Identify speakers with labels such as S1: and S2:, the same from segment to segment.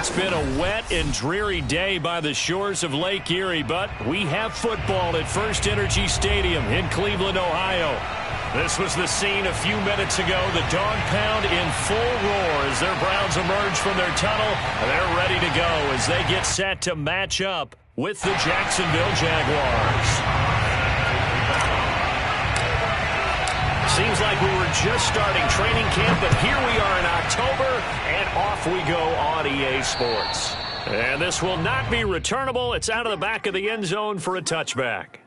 S1: It's been a wet and dreary day by the shores of Lake Erie, but we have football at First Energy Stadium in Cleveland, Ohio. This was the scene a few minutes ago. The dog pound in full roar as their Browns emerge from their tunnel. They're ready to go as they get set to match up with the Jacksonville Jaguars. Seems like we were just starting training camp, but here we are in October, and off we go on EA Sports. And this will not be returnable. It's out of the back of the end zone for a touchback.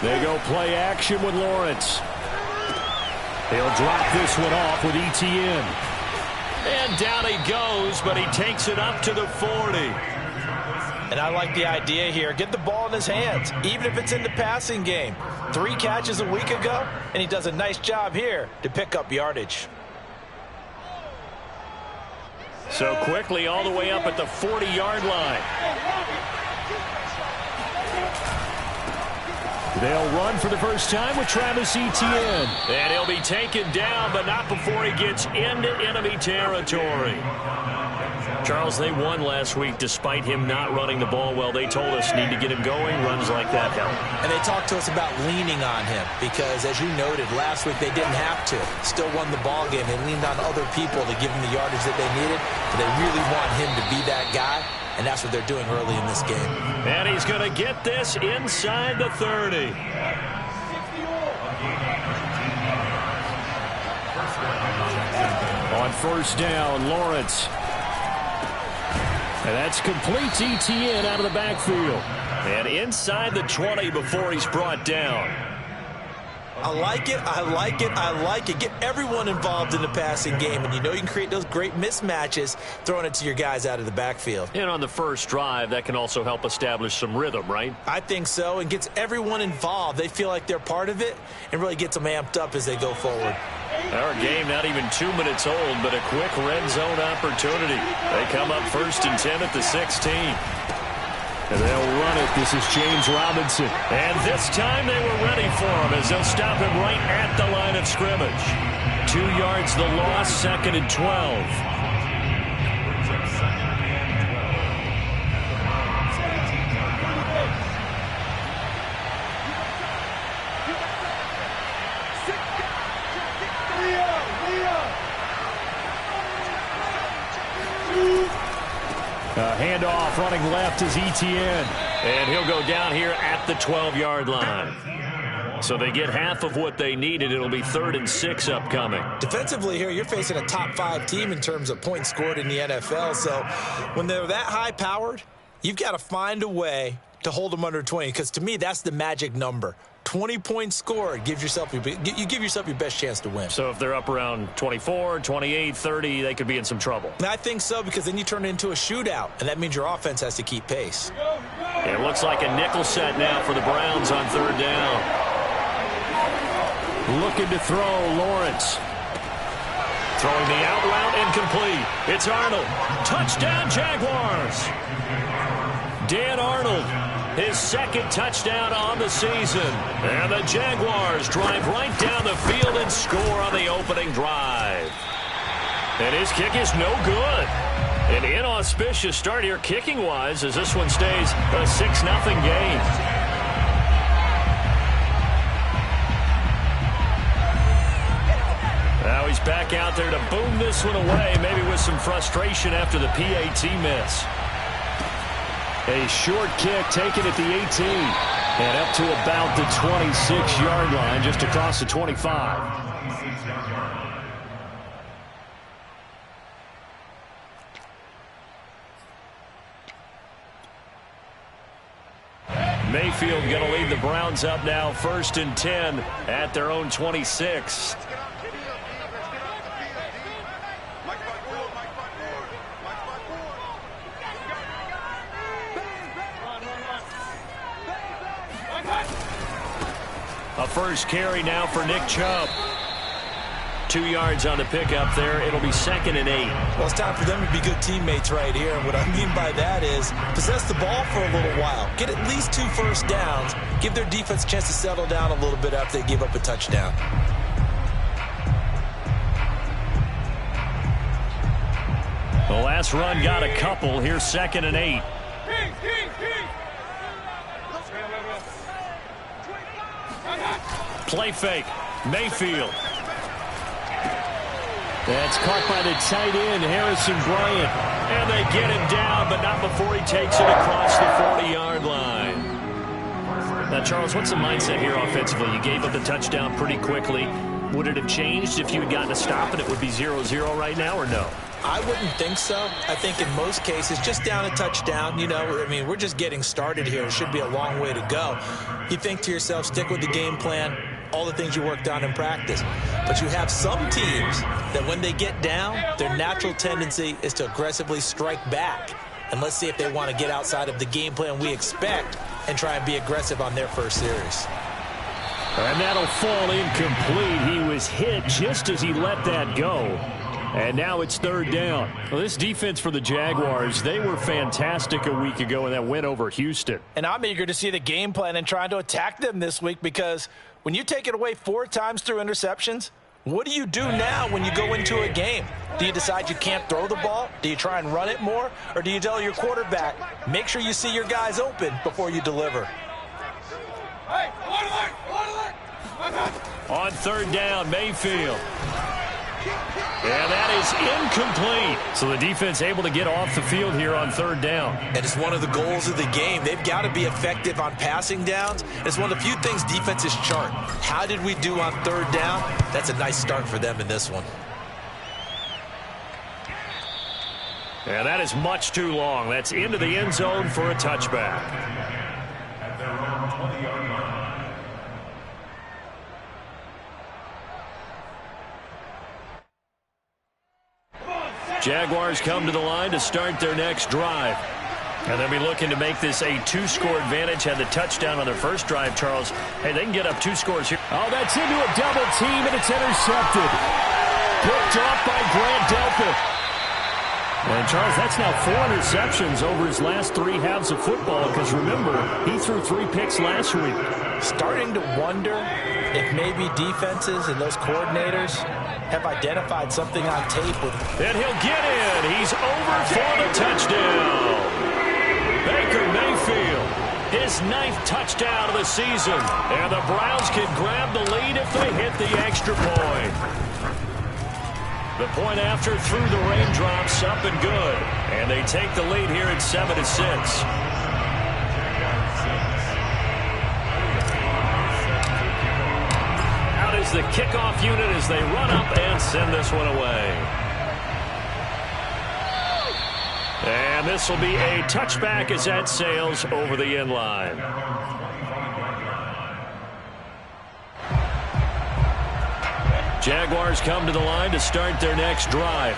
S1: They go play action with Lawrence. He'll drop this one off with Etienne. And down he goes, but he takes it up to the 40.
S2: And I like the idea here. Get the ball in his hands, even if it's in the passing game. 3 catches a week ago, and he does a nice job here to pick up yardage.
S1: So quickly all the way up at the 40-yard line. They'll run for the first time with Travis Etienne. And he'll be taken down, but not before he gets into enemy territory. Charles, they won last week despite him not running the ball well. They told us need to get him going. Runs like that help.
S2: And they talked to us about leaning on him because, as you noted, last week they didn't have to. Still won the ball game. They leaned on other people to give him the yardage that they needed. But they really want him to be that guy. And that's what they're doing early in this game.
S1: And he's going to get this inside the 30. On first down, Lawrence. And that's complete to Etienne out of the backfield. And inside the 20 before he's brought down.
S2: I like it, I like it, I like it. Get everyone involved in the passing game, and you know you can create those great mismatches throwing it to your guys out of the backfield.
S1: And on the first drive, that can also help establish some rhythm, right?
S2: I think so, and gets everyone involved. They feel like they're part of it and really gets them amped up as they go forward.
S1: Our game not even 2 minutes old, but a quick red zone opportunity. They come up 1st and 10 at the 16. And they'll run it. This is James Robinson. And this time they were ready for him as they'll stop him right at the line of scrimmage. 2 yards the loss, 2nd and 12. Handoff running left is Etienne. And he'll go down here at the 12-yard line. So they get half of what they needed. It'll be 3rd and 6 upcoming.
S2: Defensively here, you're facing a top-5 team in terms of points scored in the NFL. So when they're that high-powered, you've got to find a way to hold them under 20. Because to me, that's the magic number. 20 points scored, you give yourself your best chance to win.
S1: So if they're up around 24, 28, 30, they could be in some trouble.
S2: And I think so, because then you turn it into a shootout, and that means your offense has to keep pace.
S1: It looks like a nickel set now for the Browns on 3rd down. Looking to throw, Lawrence. Throwing the out route incomplete. It's Arnold. Touchdown, Jaguars. Dan Arnold. His 2nd touchdown on the season. And the Jaguars drive right down the field and score on the opening drive. And his kick is no good. An inauspicious start here kicking-wise as this one stays a 6-0 game. Now he's back out there to boom this one away, maybe with some frustration after the PAT miss. A short kick taken at the 18. And up to about the 26-yard line, just across the 25. Mayfield going to lead the Browns up now 1st and 10 at their own 26. A first carry now for Nick Chubb. 2 yards on the pickup there. It'll be 2nd and 8.
S2: Well, it's time for them to be good teammates right here. And what I mean by that is possess the ball for a little while. Get at least 2 first downs. Give their defense a chance to settle down a little bit after they give up a touchdown.
S1: The last run got a couple. Here's 2nd and 8. Play fake. Mayfield. That's caught by the tight end, Harrison Bryant. And they get him down, but not before he takes it across the 40-yard line. Now, Charles, what's the mindset here offensively? You gave up the touchdown pretty quickly. Would it have changed if you had gotten a stop and it would be 0-0 right now, or no?
S2: I wouldn't think so. I think in most cases, just down a touchdown, you know, I mean, we're just getting started here. It should be a long way to go. You think to yourself, stick with the game plan, all the things you worked on in practice. But you have some teams that when they get down, their natural tendency is to aggressively strike back. And let's see if they want to get outside of the game plan we expect and try and be aggressive on their first series.
S1: And that'll fall incomplete. He was hit just as he let that go. And now it's 3rd down. Well, this defense for the Jaguars, they were fantastic a week ago in that win over Houston.
S2: And I'm eager to see the game plan and trying to attack them this week, because when you take it away 4 times through interceptions, what do you do now when you go into a game? Do you decide you can't throw the ball? Do you try and run it more? Or do you tell your quarterback, make sure you see your guys open before you deliver?
S1: On 3rd down, Mayfield. And that is incomplete. So the defense able to get off the field here on 3rd down.
S2: And it's one of the goals of the game. They've got to be effective on passing downs. It's one of the few things defenses chart. How did we do on 3rd down? That's a nice start for them in this one.
S1: And that is much too long. That's into the end zone for a touchback.
S3: At their own 20-yard line.
S1: Jaguars come to the line to start their next drive. And they'll be looking to make this a 2-score advantage. Had the touchdown on their first drive, Charles. Hey, they can get up 2 scores here.
S4: Oh, that's into a double team, and it's intercepted. Picked off by Grant Delpit.
S1: And, Charles, that's now 4 interceptions over his last 3 halves of football, because, remember, he threw 3 picks last week.
S2: Starting to wonder if maybe defenses and those coordinators have identified something on tape with him.
S1: And he'll get in. He's over for the touchdown. Baker Mayfield, his 9th touchdown of the season. And the Browns can grab the lead if they hit the extra point. The point after through the raindrops, up and good. And they take the lead here at 7-6. The kickoff unit as they run up and send this one away. And this will be a touchback as that sails over the end line. Jaguars come to the line to start their next drive.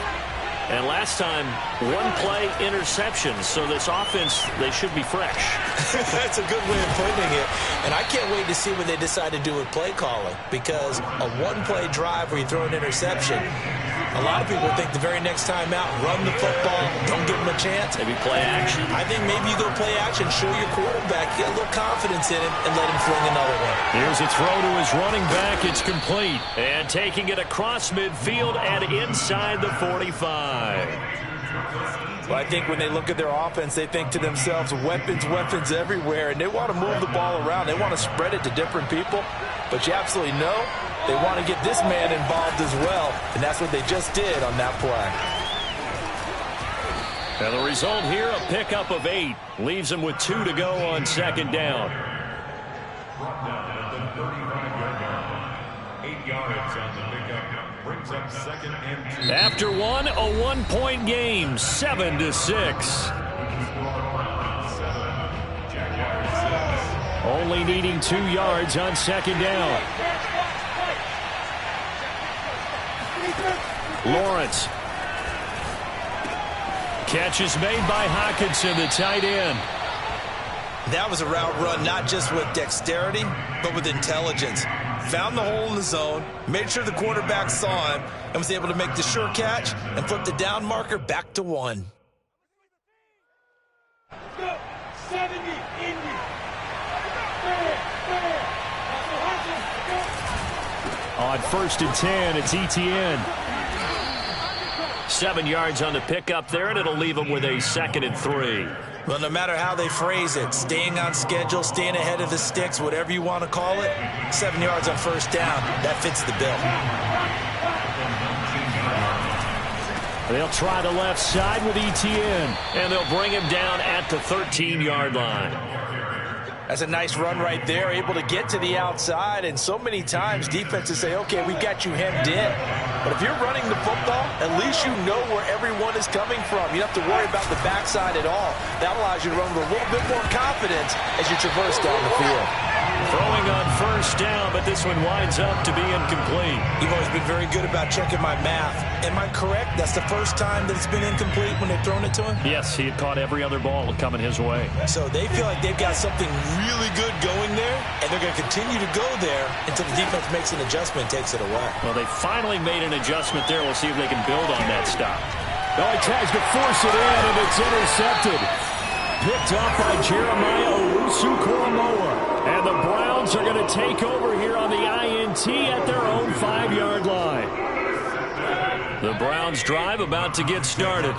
S1: And last time, 1-play interceptions. So this offense, they should be fresh.
S2: That's a good way of putting it. And I can't wait to see what they decide to do with play calling, because a 1-play drive where you throw an interception, a lot of people think the very next time out, run the football, don't give them a chance.
S1: Maybe play action.
S2: I think maybe you go play action, show your quarterback, get a little confidence in him, and let him fling another one.
S1: Here's a throw to his running back. It's complete. And taking it across midfield and inside the 45.
S2: Well, I think when they look at their offense, they think to themselves, weapons, weapons everywhere, and they want to move the ball around. They want to spread it to different people, but you absolutely know they want to get this man involved as well, and that's what they just did on that play.
S1: And the result here, a pickup of 8. Leaves them with 2 to go on 2nd down.
S3: Brought down at the 35-yard line. 8 yards on the pickup. Brings up 2nd and 2.
S1: After one, a 1-point game, 7-6. Only needing 2 yards on 2nd down. Lawrence. Catch is made by Hockenson, the tight end.
S2: That was a route run not just with dexterity, but with intelligence. Found the hole in the zone, made sure the quarterback saw him, and was able to make the sure catch and flip the down marker back to 1.
S5: Let's go. 70, Indy.
S4: On 1st and 10, it's ETN.
S1: 7 yards on the pickup there, and it'll leave them with a 2nd and 3.
S2: Well, no matter how they phrase it, staying on schedule, staying ahead of the sticks, whatever you want to call it, 7 yards on 1st down, that fits the bill.
S4: They'll try the left side with ETN.
S1: And they'll bring him down at the 13-yard line.
S2: That's a nice run right there, able to get to the outside, and so many times defenses say, okay, we've got you hemmed in. But if you're running the football, at least you know where everyone is coming from. You don't have to worry about the backside at all. That allows you to run with a little bit more confidence as you traverse down the field.
S1: Throwing on 1st down, but this one winds up to be incomplete.
S2: You've always been very good about checking my math. Am I correct? That's the first time that it's been incomplete when they've thrown it to him?
S1: Yes, he had caught every other ball coming his way.
S2: So they feel like they've got something really good going there, and they're going to continue to go there until the defense makes an adjustment and takes it away.
S1: Well, they finally made an adjustment there. We'll see if they can build on that stop.
S4: Oh, he tries to force it in, and it's intercepted. Picked up by Jeremiah Owusu-Koromoa. And the Browns are going to take over here on the INT at their own 5-yard line. The Browns drive about to get started.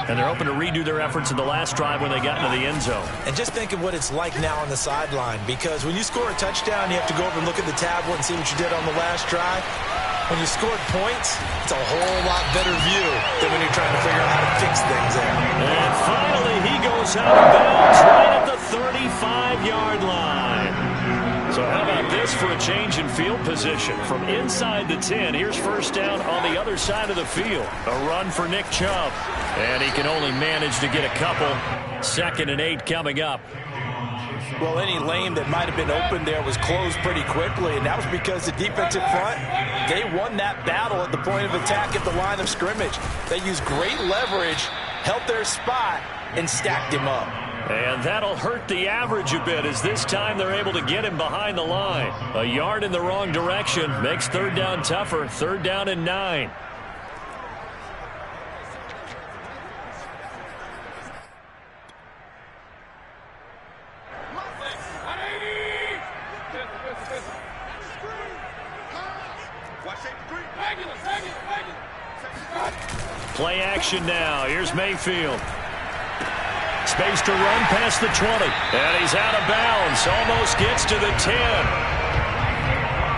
S4: And they're hoping to redo their efforts in the last drive when they got into the end zone.
S2: And just think of what it's like now on the sideline, because when you score a touchdown, you have to go over and look at the tablet and see what you did on the last drive. When you scored points, it's a whole lot better view than when you're trying to figure out how to fix things there.
S1: And finally, he goes out of bounds right at the 35-yard line. So how about this for a change in field position? From inside the 10, here's 1st down on the other side of the field. A run for Nick Chubb. And he can only manage to get a couple. 2nd and 8 coming up.
S2: Well, any lane that might have been open there was closed pretty quickly, and that was because the defensive front, they won that battle at the point of attack at the line of scrimmage. They used great leverage, held their spot, and stacked him up.
S1: And that'll hurt the average a bit, as this time they're able to get him behind the line. A yard in the wrong direction makes 3rd down tougher. 3rd down and 9. Play action now. Here's Mayfield. Space to run past the 20. And he's out of bounds. Almost gets to the 10.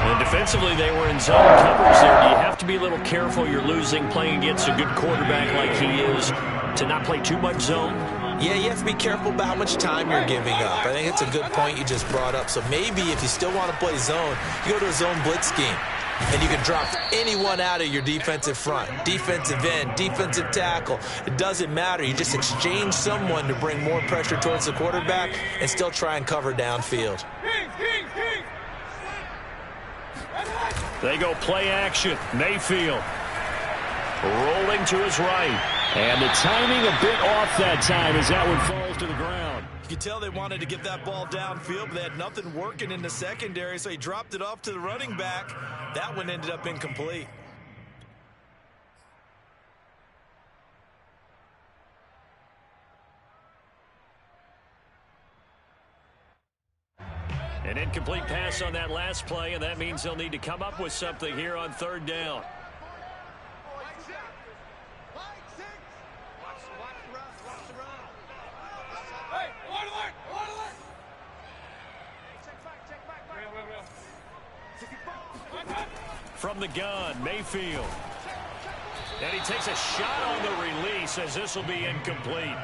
S1: And defensively, they were in zone coverage there. Do you have to be a little careful? You're losing, playing against a good quarterback like he is, to not play too much zone?
S2: Yeah, you have to be careful about how much time you're giving up. I think it's a good point you just brought up. So maybe if you still want to play zone, you go to a zone blitz scheme. And you can drop anyone out of your defensive front, defensive end, defensive tackle. It doesn't matter. You just exchange someone to bring more pressure towards the quarterback and still try and cover downfield.
S1: They go play action. Mayfield rolling to his right. And the timing a bit off that time as that one falls to the ground.
S2: You could tell they wanted to get that ball downfield, but they had nothing working in the secondary, so he dropped it off to the running back. That one ended up incomplete.
S1: An incomplete pass on that last play, and that means they'll need to come up with something here on 3rd down. From the gun, Mayfield. And he takes a shot on the release as this will be incomplete.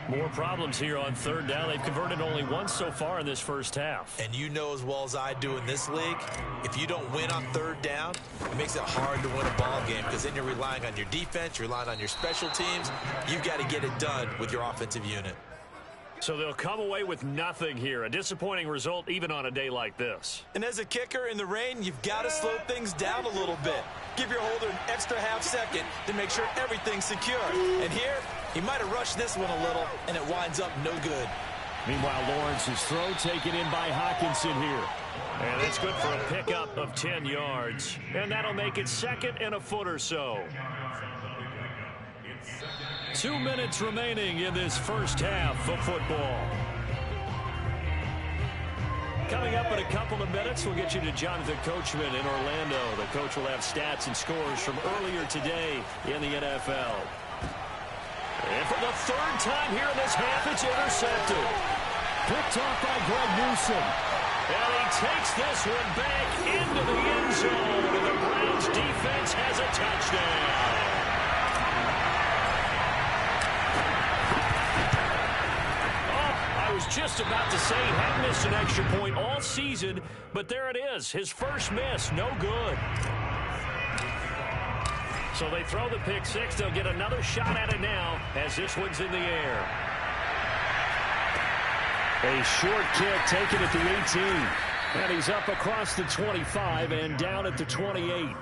S1: More problems here on 3rd down. They've converted only once so far in this first half.
S2: And you know as well as I do in this league, if you don't win on 3rd down, it makes it hard to win a ball game because then you're relying on your defense, you're relying on your special teams. You've got to get it done with your offensive unit.
S1: So they'll come away with nothing here. A disappointing result even on a day like this.
S2: And as a kicker in the rain, you've got to slow things down a little bit. Give your holder an extra half second to make sure everything's secure. And here, he might have rushed this one a little, and it winds up no good.
S4: Meanwhile, Lawrence's throw taken in by Hockenson here.
S1: And it's good for a pickup of 10 yards. And that'll make it second and a foot or so. 2 minutes remaining in this first half of football. Coming up in a couple of minutes, we'll get you to Jonathan Coachman in Orlando. The coach will have stats and scores from earlier today in the NFL. And for the third time here in this half, it's intercepted.
S4: Picked off by Greg Newsome.
S1: And he takes this one back into the end zone. And the Browns defense has a touchdown. Just about to say he hadn't missed an extra point all season, but there it is. His first miss, no good. So they throw the pick six. They'll get another shot at it now as this one's in the air.
S4: A short kick taken at the 18. And he's up across the 25 and down at the 28.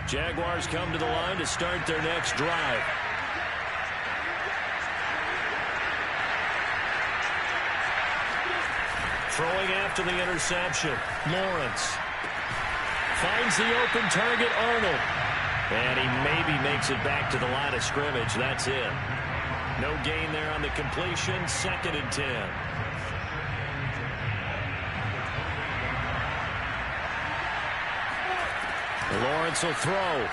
S1: Jaguars come to the line to start their next drive. Throwing after the interception, Lawrence finds the open target, Arnold. And he maybe makes it back to the line of scrimmage. That's it. No gain there on the completion. 2nd and 10.
S4: Lawrence will throw.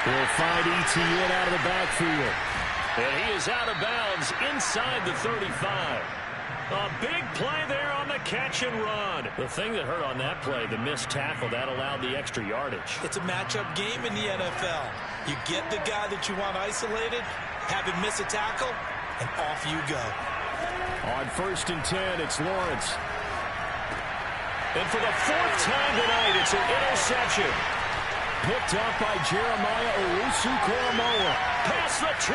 S4: He'll find Etienne out of the backfield.
S1: And he is out of bounds inside the 35. A big play there on the catch and run. The thing that hurt on that play, the missed tackle, that allowed the extra yardage.
S2: It's a matchup game in the NFL. You get the guy that you want isolated, have him miss a tackle, and off you go.
S4: On 1st and 10, it's Lawrence.
S1: And for the 4th time tonight, it's an interception.
S4: Picked up by Jeremiah Owusu-Koramoah.
S1: Past the 20.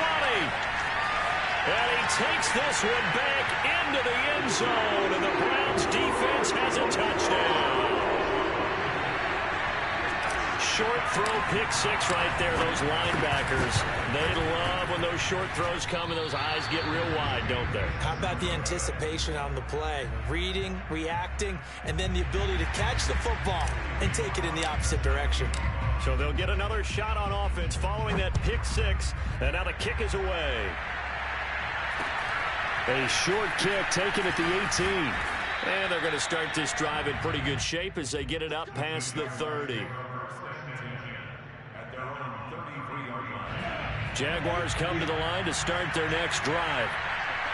S1: And he takes this one back into the end zone. And the Browns defense has a touchdown. Short throw, pick six right there. Those linebackers, they love when those short throws come and those eyes get real wide, don't they?
S2: How about the anticipation on the play? Reading, reacting, and then the ability to catch the football and take it in the opposite direction.
S1: So they'll get another shot on offense following that pick six. And now the kick is away.
S4: A short kick taken at the 18.
S1: And they're going to start this drive in pretty good shape as they get it up past the 30. Jaguars come to the line to start their next drive.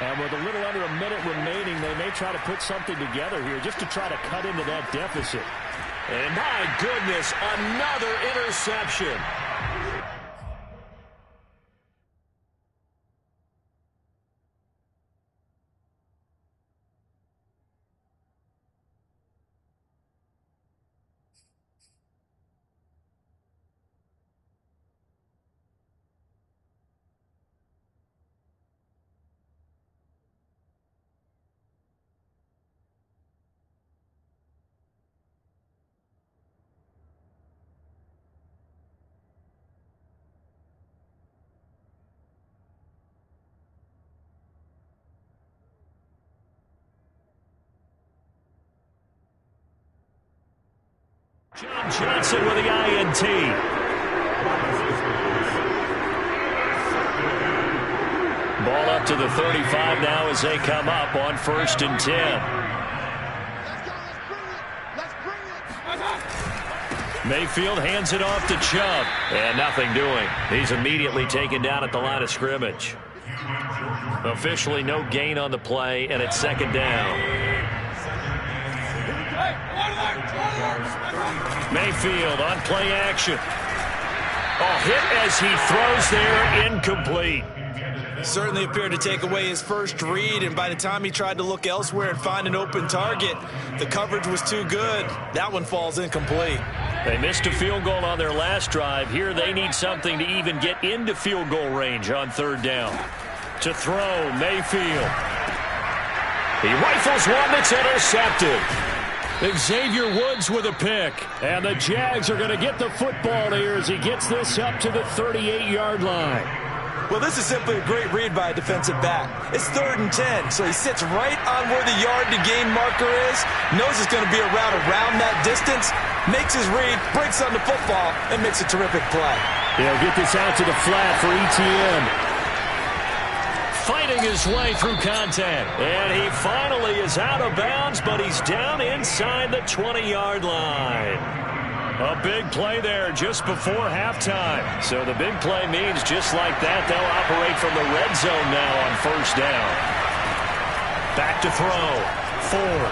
S4: And with a little under a minute remaining, they may try to put something together here just to try to cut into that deficit.
S1: And my goodness, another interception. John Johnson with the INT. Ball up to the 35 now as they come up on 1st and 10. Mayfield hands it off to Chubb. And nothing doing. He's immediately taken down at the line of scrimmage. Officially no gain on the play, and it's 2nd down. Mayfield on play action. A hit as he throws there, incomplete.
S2: Certainly appeared to take away his first read, and by the time he tried to look elsewhere and find an open target, the coverage was too good. That one falls incomplete.
S1: They missed a field goal on their last drive. Here they need something to even get into field goal range on 3rd down. To throw, Mayfield. He rifles one that's intercepted.
S4: Xavier Woods with a pick. And the Jags are going to get the football here as he gets this up to the 38-yard line.
S2: Well, this is simply a great read by a defensive back. It's 3rd and 10, so he sits right on where the yard-to-gain marker is, knows it's going to be a route around that distance, makes his read, breaks on the football, and makes a terrific play.
S4: He'll get this out to the flat for ETN.
S1: Fighting his way through contact. And he finally is out of bounds, but he's down inside the 20-yard line. A big play there just before halftime. So the big play means just like that, they'll operate from the red zone now on 1st down. Back to throw. Ford.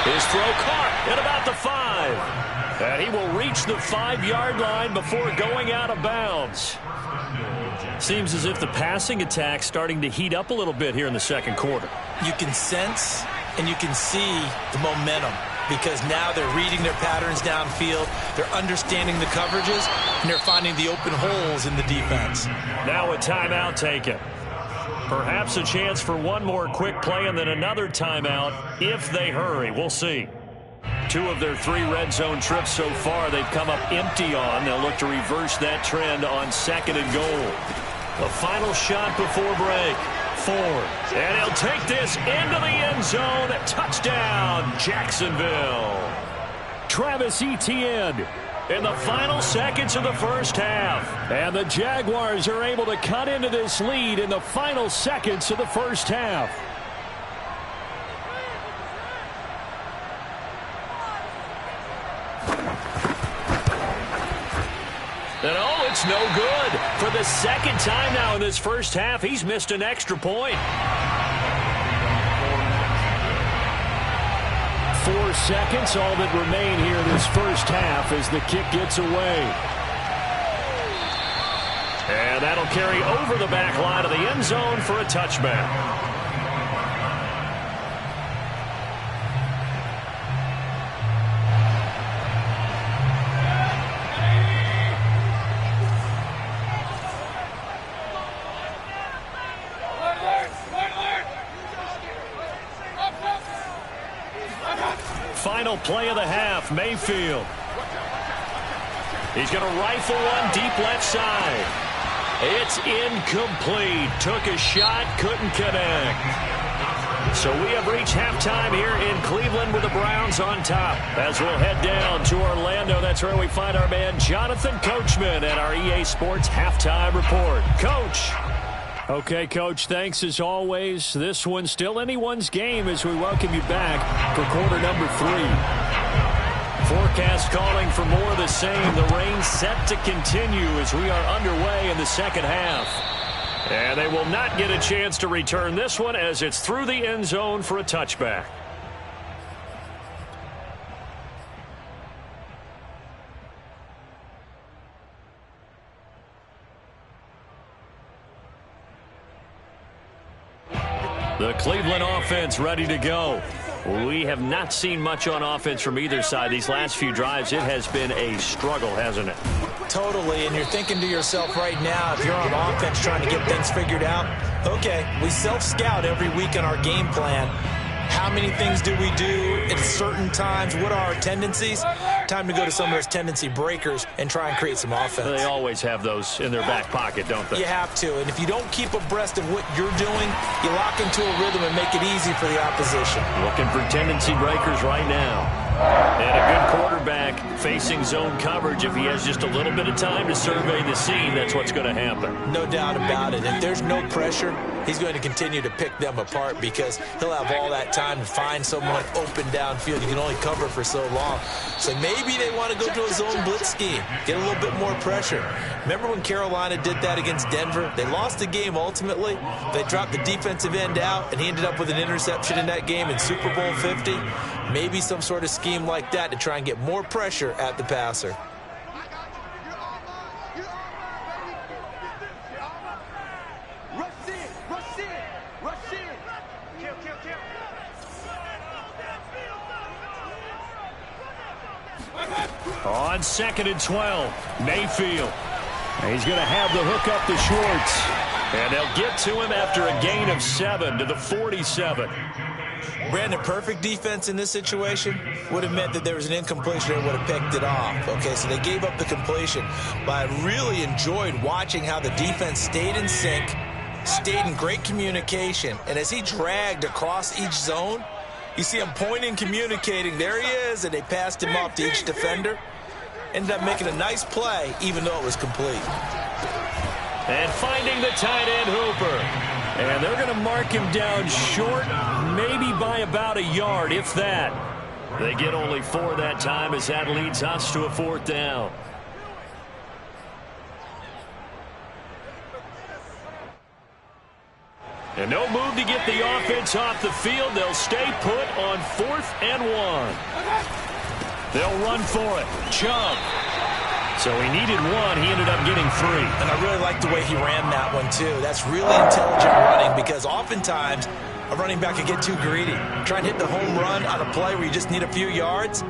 S1: His throw caught at about the 5. And he will reach the 5-yard line before going out of bounds. Seems as if the passing attack's starting to heat up a little bit here in the second quarter.
S2: You can sense and you can see the momentum because now they're reading their patterns downfield, they're understanding the coverages, and they're finding the open holes in the defense.
S1: Now a timeout taken. Perhaps a chance for one more quick play and then another timeout if they hurry. We'll see. 2 of their 3 red zone trips so far they've come up empty on. They'll look to reverse that trend on 2nd and goal. The final shot before break. Ford. And he'll take this into the end zone. Touchdown, Jacksonville.
S4: Travis Etienne in the final seconds of the first half. And the Jaguars are able to cut into this lead in the final seconds of the first half.
S1: And oh, it's no good. For the second time now in this first half, he's missed an extra point.
S4: 4 seconds, all that remain here this first half as the kick gets away.
S1: And that'll carry over the back line of the end zone for a touchback. Final play of the half, Mayfield. He's going to rifle one deep left side. It's incomplete. Took a shot, couldn't connect. So we have reached halftime here in Cleveland with the Browns on top. As we'll head down to Orlando, that's where we find our man Jonathan Coachman at our EA Sports Halftime Report. Coach.
S4: Okay, Coach, thanks as always. This one's still anyone's game as we welcome you back for quarter number 3.
S1: Forecast calling for more of the same. The rain set to continue as we are underway in the second half. And they will not get a chance to return this one as it's through the end zone for a touchback. The Cleveland offense ready to go. We have not seen much on offense from either side. These last few drives, it has been a struggle, hasn't it?
S2: Totally, and you're thinking to yourself right now, if you're on offense trying to get things figured out, okay, we self-scout every week in our game plan. How many things do we do at certain times? What are our tendencies? Time to go to some of those tendency breakers and try and create some offense.
S1: They always have those in their back pocket, don't they?
S2: You have to, and if you don't keep abreast of what you're doing, you lock into a rhythm and make it easy for the opposition.
S1: Looking for tendency breakers right now. And a good quarterback facing zone coverage. If he has just a little bit of time to survey the scene, that's what's going to happen.
S2: No doubt about it. If there's no pressure, he's going to continue to pick them apart because he'll have all that time to find someone open downfield. You can only cover for so long. So maybe they want to go to a zone blitz scheme, get a little bit more pressure. Remember when Carolina did that against Denver? They lost the game ultimately. They dropped the defensive end out, and he ended up with an interception in that game in Super Bowl 50. Maybe some sort of scheme like that to try and get more pressure at the passer.
S1: On 2nd and 12, Mayfield.
S4: He's going to have the hook up to Schwartz.
S1: And they'll get to him after a gain of 7 to the 47.
S2: Brandon, perfect defense in this situation would have meant that there was an incompletion and would have picked it off. Okay, so they gave up the completion. But I really enjoyed watching how the defense stayed in sync, stayed in great communication. And as he dragged across each zone, you see him pointing, communicating. There he is, and they passed him off to each defender. Ended up making a nice play, even though it was complete.
S1: And finding the tight end, Hooper. And they're going to mark him down short, maybe by about a yard, if that. They get only 4 that time as that leads us to a 4th down. And no move to get the offense off the field. They'll stay put on 4th and 1. They'll run for it. Chubb. So he needed 1. He ended up getting 3.
S2: And I really like the way he ran that one, too. That's really intelligent running because oftentimes a running back can get too greedy. Try and hit the home run on a play where you just need a few yards.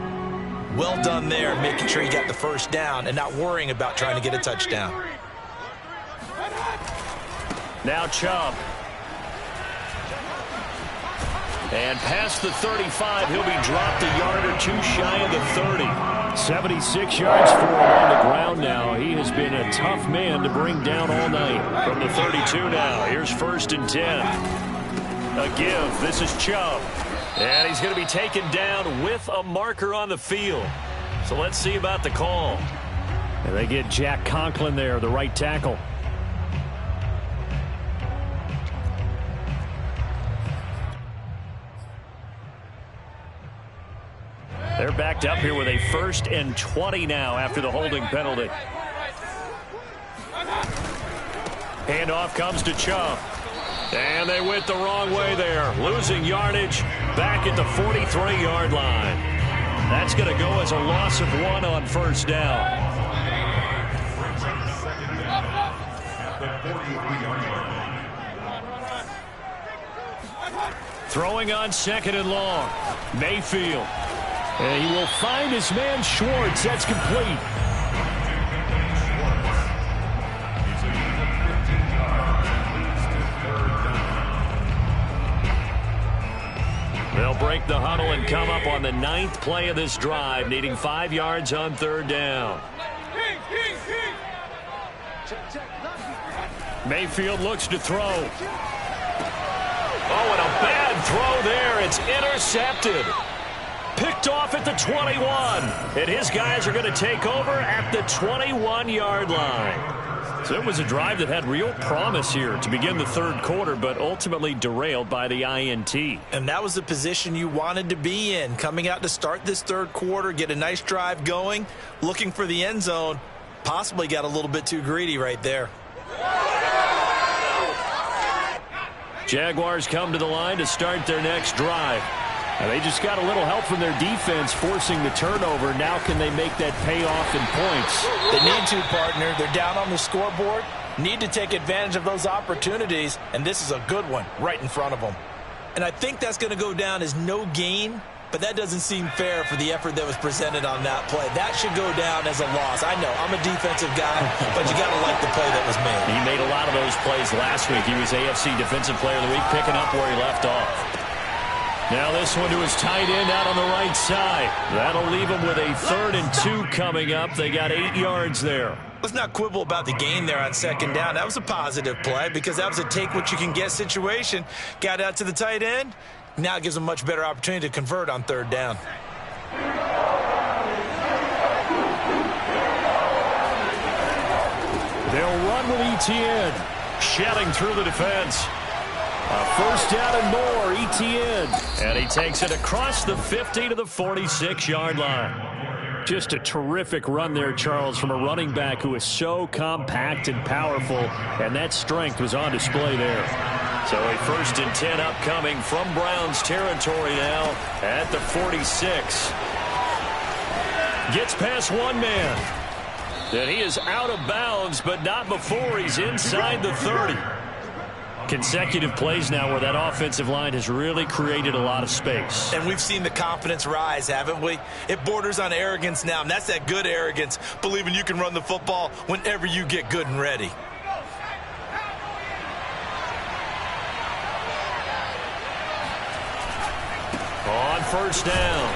S2: Well done there, making sure you got the first down and not worrying about trying to get a touchdown.
S1: Now Chubb. And past the 35, he'll be dropped a yard or 2 shy of the 30. 76 yards for him on the ground now. He has been a tough man to bring down all night. From the 32 now, here's 1st and 10. A give. This is Chubb. And he's going to be taken down with a marker on the field. So let's see about the call.
S4: And they get Jack Conklin there, the right tackle.
S1: They're backed up here with a 1st and 20 now after the holding penalty. Handoff comes to Chubb. And they went the wrong way there. Losing yardage back at the 43-yard line. That's going to go as a loss of 1 on 1st down. Throwing on 2nd and long. Mayfield. And he will find his man Schwartz. That's complete. They'll break the huddle and come up on the 9th play of this drive, needing 5 yards on 3rd down. Mayfield looks to throw. Oh, and a bad throw there. It's intercepted. Picked off at the 21. And his guys are going to take over at the 21-yard line. So it was a drive that had real promise here to begin the 3rd quarter, but ultimately derailed by the INT.
S2: And that was the position you wanted to be in, coming out to start this 3rd quarter, get a nice drive going, looking for the end zone. Possibly got a little bit too greedy right there.
S1: Jaguars come to the line to start their next drive. And they just got a little help from their defense forcing the turnover. Now can they make that payoff in points?
S2: They need to, partner. They're down on the scoreboard. Need to take advantage of those opportunities. And this is a good one right in front of them. And I think that's going to go down as no gain. But that doesn't seem fair for the effort that was presented on that play. That should go down as a loss. I know, I'm a defensive guy, but you got to like the play that was made.
S1: He made a lot of those plays last week. He was AFC Defensive Player of the Week, picking up where he left off. Now this one to his tight end out on the right side. That'll leave him with a 3rd and 2 coming up. They got 8 yards there.
S2: Let's not quibble about the gain there on 2nd down. That was a positive play because that was a take-what-you-can-get situation. Got out to the tight end. Now it gives them a much better opportunity to convert on 3rd down.
S1: They'll run with Etienne. Shelling through the defense. A 1st down and more, Etienne. And he takes it across the 50 to the 46-yard line.
S4: Just a terrific run there, Charles, from a running back who is so compact and powerful, and that strength was on display there.
S1: So a 1st and 10 upcoming from Browns territory now at the 46. Gets past one man. And he is out of bounds, but not before he's inside the 30. Consecutive plays now where that offensive line has really created a lot of space.
S2: And we've seen the confidence rise, haven't we? It borders on arrogance now, and that's that good arrogance, believing you can run the football whenever you get good and ready.
S1: On first down,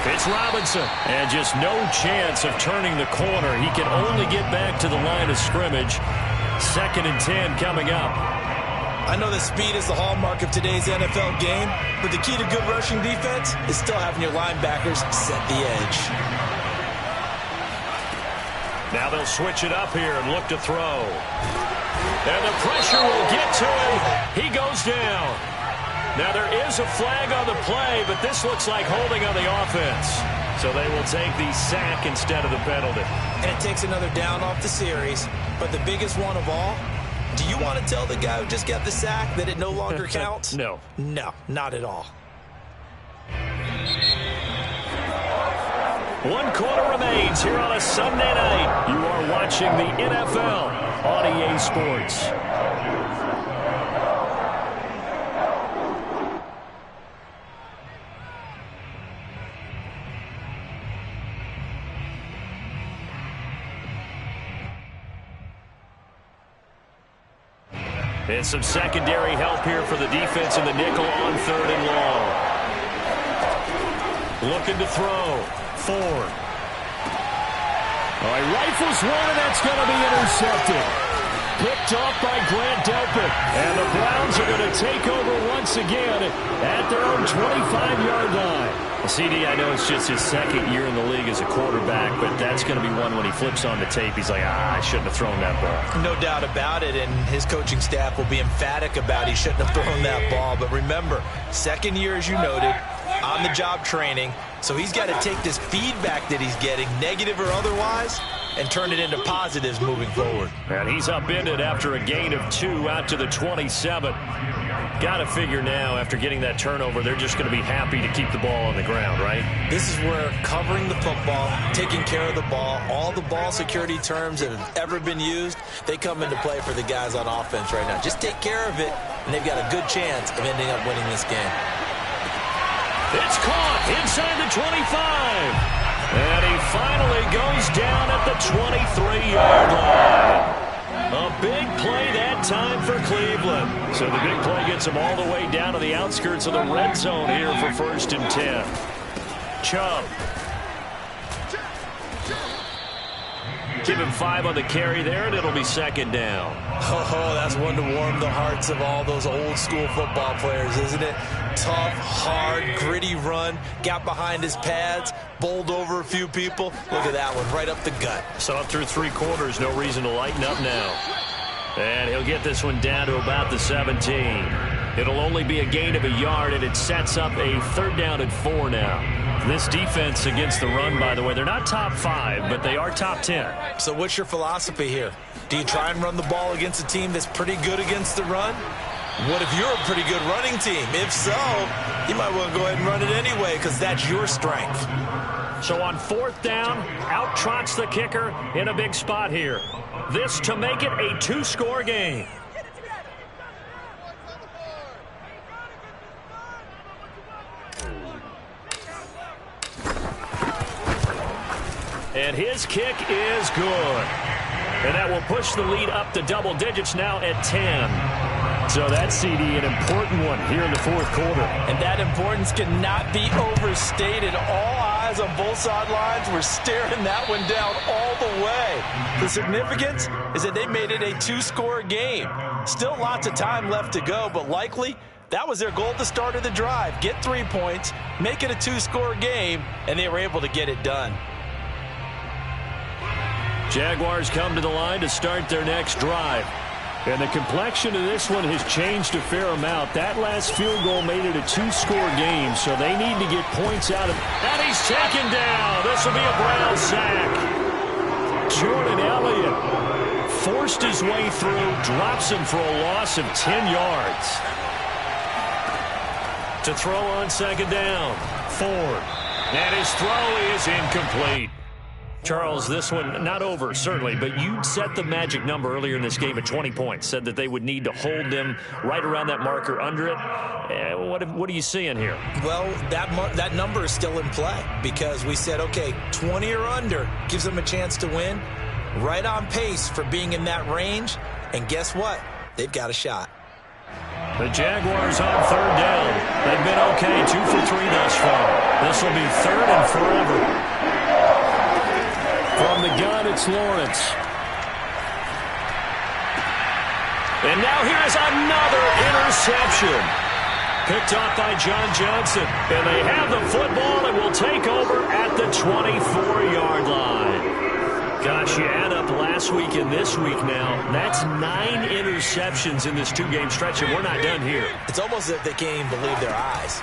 S1: it's Robinson. And just no chance of turning the corner. He can only get back to the line of scrimmage. 2nd and 10 coming up.
S2: I know that speed is the hallmark of today's NFL game, but the key to good rushing defense is still having your linebackers set the edge.
S1: Now they'll switch it up here and look to throw. And the pressure will get to him. He goes down. Now there is a flag on the play, but this looks like holding on the offense. So they will take the sack instead of the penalty.
S2: And it takes another down off the series. But the biggest one of all, do you want to tell the guy who just got the sack that it no longer counts?
S1: No.
S2: No, not at all.
S1: 1 quarter remains here on a Sunday night. You are watching the NFL on EA Sports. And some secondary help here for the defense in the nickel on 3rd and long. Looking to throw. Ford.
S4: He rifles one, and that's going to be intercepted. Picked off by Grant Delpit. And the Browns are going to take over once again at their own 25-yard line.
S1: Well, CD, I know it's just his 2nd year in the league as a quarterback, but that's going to be one when he flips on the tape. He's like, I shouldn't have thrown that ball.
S2: No doubt about it, and his coaching staff will be emphatic about he shouldn't have thrown that ball. But remember, 2nd year, as you noted, on-the-job training, so he's got to take this feedback that he's getting, negative or otherwise, and turn it into positives moving forward.
S1: And he's upended after a gain of 2 out to the 27. Got to figure now, after getting that turnover, they're just going to be happy to keep the ball on the ground, right?
S2: This is where covering the football, taking care of the ball, all the ball security terms that have ever been used, they come into play for the guys on offense right now. Just take care of it, and they've got a good chance of ending up winning this game.
S1: It's caught inside the 25. And he finally goes down at the 23-yard line. A big play that time for Cleveland. So the big play gets him all the way down to the outskirts of the red zone here for 1st and 10. Chubb. Give him 5 on the carry there, and it'll be 2nd down.
S2: Oh, that's one to warm the hearts of all those old-school football players, isn't it? Tough, hard, gritty run, got behind his pads, bowled over a few people. Look at that one, right up the gut.
S1: Saw it through 3 quarters, no reason to lighten up now. And he'll get this one down to about the 17. It'll only be a gain of a yard, and it sets up a 3rd down and 4 now. This defense against the run, by the way, they're not top 5, but they are top 10.
S2: So what's your philosophy here? Do you try and run the ball against a team that's pretty good against the run? What if you're a pretty good running team? If so, you might want to go ahead and run it anyway because that's your strength.
S1: So on 4th down, out trots the kicker in a big spot here. This to make it a 2-score game. And his kick is good. And that will push the lead up to double digits now at 10. So that's, CD, an important one here in the 4th quarter.
S2: And that importance cannot be overstated. All eyes on both sidelines were staring that one down all the way. The significance is that they made it a 2-score game. Still lots of time left to go, but likely that was their goal at the start of the drive. Get 3 points, make it a 2-score game, and they were able to get it done.
S1: Jaguars come to the line to start their next drive.
S4: And the complexion of this one has changed a fair amount. That last field goal made it a 2-score game, so they need to get points out of it.
S1: And he's taken down. This will be a Brown sack.
S4: Jordan Elliott
S1: forced his way through, drops him for a loss of 10 yards. To throw on 2nd down, Ford. And his throw is incomplete. Charles, this one not over, certainly, but you set the magic number earlier in this game at 20 points, said that they would need to hold them right around that marker under it. What are you seeing here?
S2: Well, that number is still in play because we said, okay, 20 or under gives them a chance to win. Right on pace for being in that range, and guess what? They've got a shot.
S1: The Jaguars on third down. They've been okay, 2 for 3 thus far. This will be third and forever. From the gun, it's Lawrence. And now here's another interception. Picked off by John Johnson. And they have the football and will take over at the 24-yard line. Gosh, you add up last week and this week now, that's 9 interceptions in this 2-game stretch, and we're not done here.
S2: It's almost as if they can't even believe their eyes.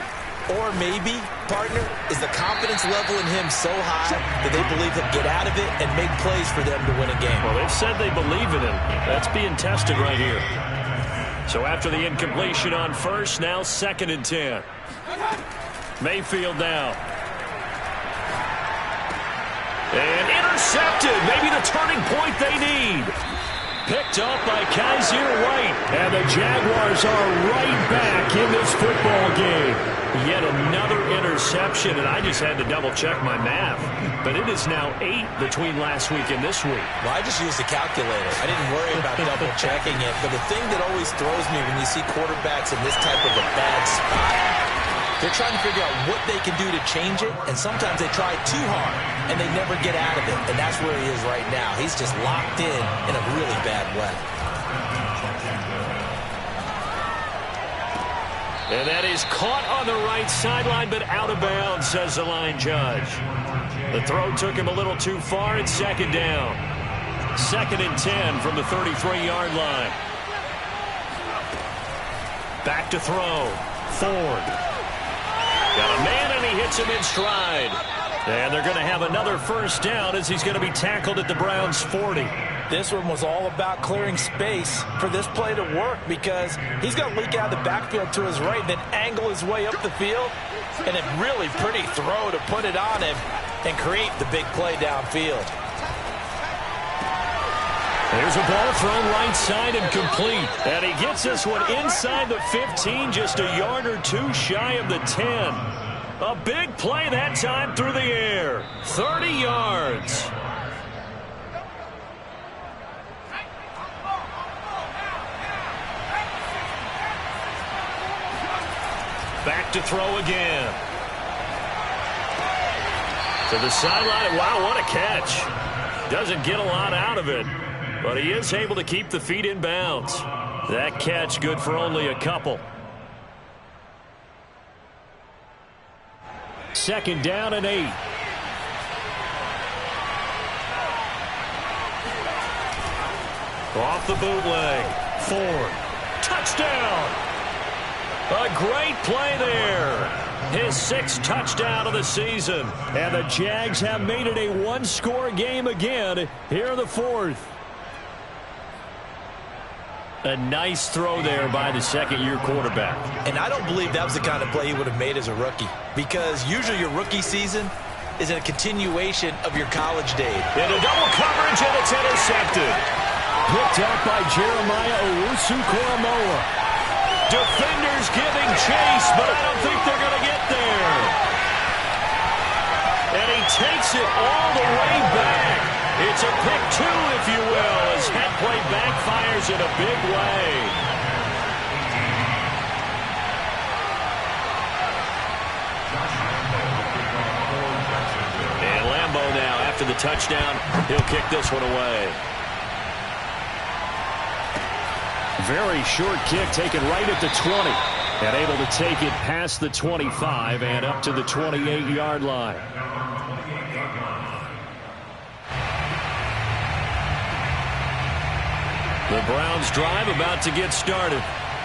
S2: Or maybe, partner, is the confidence level in him so high that they believe he'll get out of it and make plays for them to win a game.
S1: Well, they've said they believe in him. That's being tested right here. So after the incompletion on first, now 2nd and 10. Mayfield now. And intercepted. Maybe the turning point they need. Picked up by Kaiser White. And the Jaguars are right back in this football game. Yet another interception, and I just had to double-check my math. But it is now 8 between last week and this week.
S2: Well, I just used a calculator. I didn't worry about double-checking it. But the thing that always throws me when you see quarterbacks in this type of a bad spot, they're trying to figure out what they can do to change it, and sometimes they try too hard, and they never get out of it. And that's where he is right now. He's just locked in a really bad way.
S1: And that is caught on the right sideline, but out of bounds, says the line judge. The throw took him a little too far. It's 2nd down. 2nd and 10 from the 33-yard line. Back to throw. Ford. Got a man, and he hits him in stride. And they're going to have another first down as he's going to be tackled at the Browns' 40.
S2: This one was all about clearing space for this play to work because he's going to leak out of the backfield to his right, then angle his way up the field, and a really pretty throw to put it on him and create the big play downfield.
S1: There's a ball thrown right side and complete. And he gets this one inside the 15, just a yard or two shy of the 10. A big play that time through the air. 30 yards. Back to throw again. To the sideline. Wow, what a catch. Doesn't get a lot out of it, but he is able to keep the feet in bounds. That catch good for only a couple. 2nd down and 8. Off the bootleg. Ford. Touchdown. A great play there. His 6th touchdown of the season. And the Jags have made it a one-score game again here in the 4th. A nice throw there by the second-year quarterback.
S2: And I don't believe that was the kind of play he would have made as a rookie, because usually your rookie season is a continuation of your college days.
S1: Into double coverage, and it's intercepted.
S4: Picked up by Jeremiah Owusu-Koramoah.
S1: Defenders giving chase, but I don't think they're going to get there. And he takes it all the way back. It's a pick 2, if you will, as that play backfires in a big way. And Lambeau now, after the touchdown, he'll kick this one away.
S4: Very short kick taken right at the 20. And able to take it past the 25 and up to the 28-yard line.
S1: The Browns drive about to get started.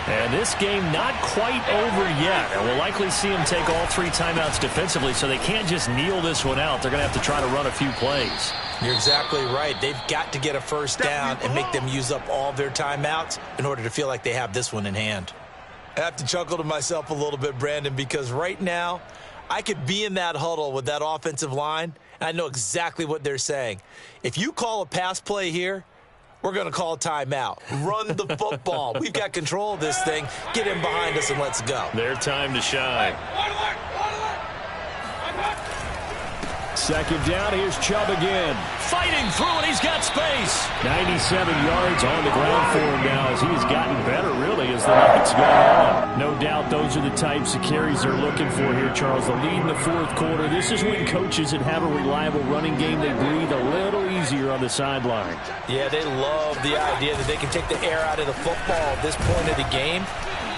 S1: And this game not quite over yet. And we'll likely see them take all 3 timeouts defensively, so they can't just kneel this one out. They're going to have to try to run a few plays.
S2: You're exactly right. They've got to get a first down and make them use up all their timeouts in order to feel like they have this one in hand. I have to chuckle to myself a little bit, Brandon, because right now I could be in that huddle with that offensive line, and I know exactly what they're saying. If you call a pass play here, we're going to call a timeout. Run the football. We've got control of this thing. Get in behind us and let's go.
S1: Their time to shine.
S4: Second down, here's Chubb again.
S1: Fighting through it, he's got space.
S4: 97 yards on the ground for him now as he's gotten better, really, as the night's gone on. No doubt those are the types of carries they're looking for here, Charles. The lead in the fourth quarter. This is when coaches that have a reliable running game, they breathe a little easier on the sideline.
S2: Yeah, they love the idea that they can take the air out of the football at this point of the game.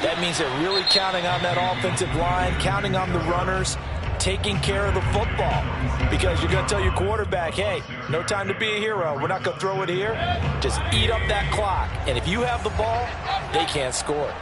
S2: That means they're really counting on that offensive line, counting on the runners, taking care of the football, because you're going to tell your quarterback, hey, no time to be a hero. We're not going to throw it here. Just eat up that clock. And if you have the ball, they can't score.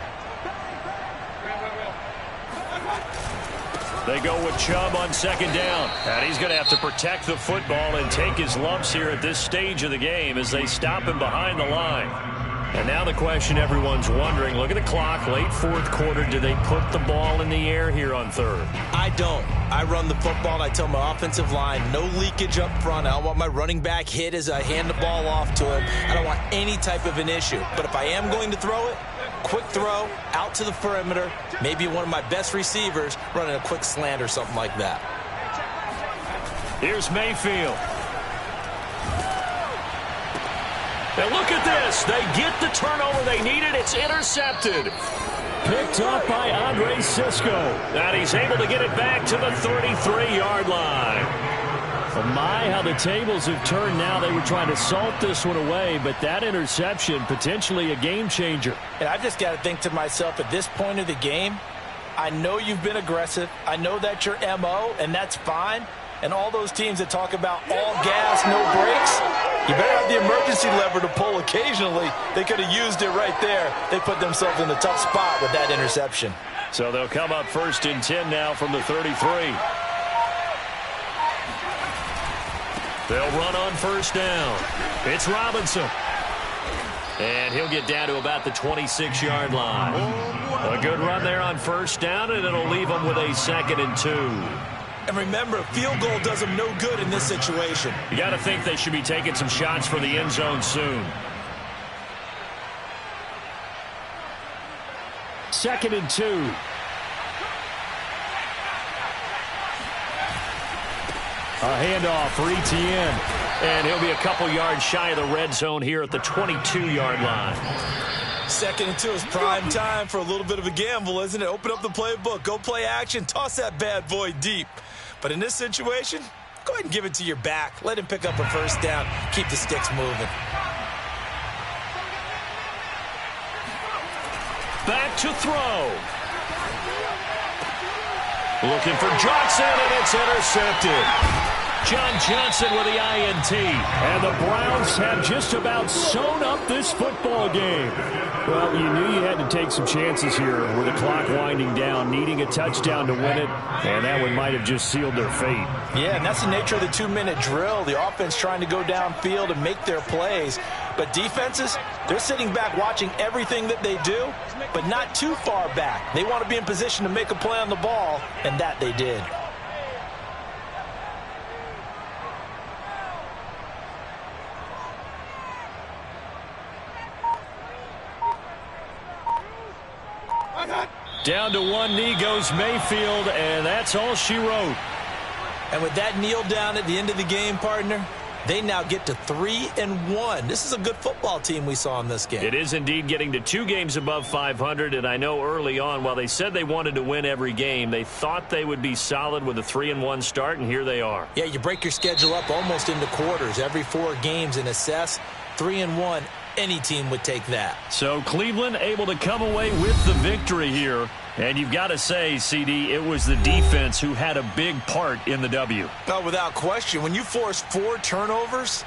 S1: They go with Chubb on second down. And he's going to have to protect the football and take his lumps here at this stage of the game as they stop him behind the line. And now the question everyone's wondering, look at the clock, late fourth quarter, do they put the ball in the air here on third?
S2: I don't. I run the football, and I tell my offensive line, no leakage up front. I don't want my running back hit as I hand the ball off to him. I don't want any type of an issue. But if I am going to throw it, quick throw, out to the perimeter, maybe one of my best receivers running a quick slant or something like that.
S1: Here's Mayfield. And look at this. They get the turnover they needed. It's intercepted.
S4: Picked up by Andre Sisco.
S1: And he's able to get it back to the 33-yard line.
S4: Well, my, how the tables have turned now. They were trying to salt this one away, but that interception, potentially a game changer.
S2: And I just got to think to myself, at this point of the game, I know you've been aggressive. I know that's your MO, and that's fine. And all those teams that talk about all gas, no brakes, you better have the emergency lever to pull occasionally. They could have used it right there. They put themselves in a tough spot with that interception.
S1: So they'll come up 1st and 10 now from the 33. They'll run on first down. It's Robinson. And he'll get down to about the 26-yard line. A good run there on first down, and it'll leave them with a 2nd and 2.
S2: And remember, a field goal does them no good in this situation.
S1: You got to think they should be taking some shots for the end zone soon.
S4: 2nd and 2. A handoff for Etienne.
S1: And he'll be a couple yards shy of the red zone here at the 22-yard line.
S2: 2nd and 2 is prime time for a little bit of a gamble, isn't it? Open up the playbook, go play action, toss that bad boy deep. But in this situation, go ahead and give it to your back. Let him pick up a first down. Keep the sticks moving.
S1: Back to throw. Looking for Johnson, and it's intercepted. John Johnson with the INT.
S4: And the Browns have just about sewn up this football game. Well, you knew you had to take some chances here with the clock winding down, needing a touchdown to win it, and that one might have just sealed their fate.
S2: Yeah, and that's the nature of the 2-minute drill. The offense trying to go downfield and make their plays. But defenses, they're sitting back watching everything that they do, but not too far back. They want to be in position to make a play on the ball, and that they did.
S1: Down to one knee goes Mayfield, and that's all she wrote.
S2: And with that kneel down at the end of the game, partner, they now get to 3-1. This is a good football team we saw in this game.
S1: It is indeed getting to 2 games above 500, and I know early on, while they said they wanted to win every game, they thought they would be solid with a 3-1 start, and here they are.
S2: Yeah, you break your schedule up almost into quarters, every 4 games, and assess 3-1. Any team would take that.
S1: So Cleveland able to come away with the victory here. And you've got to say, CD, it was the defense who had a big part in the W.
S2: No, without question. When you force 4 turnovers,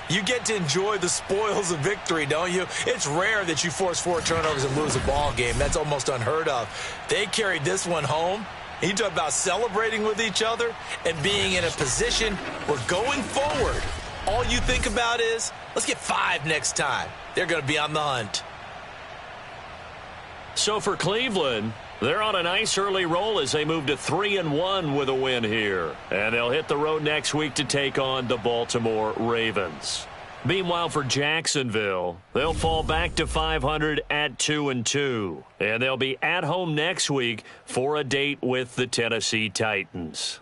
S2: you get to enjoy the spoils of victory, don't you? It's rare that you force 4 turnovers and lose a ball game. That's almost unheard of. They carried this one home. You talk about celebrating with each other and being in a position where going forward, all you think about is, let's get 5 next time. They're going to be on the hunt.
S1: So for Cleveland, they're on a nice early roll as they move to 3-1 with a win here. And they'll hit the road next week to take on the Baltimore Ravens. Meanwhile, for Jacksonville, they'll fall back to 500 at 2-2. And they'll be at home next week for a date with the Tennessee Titans.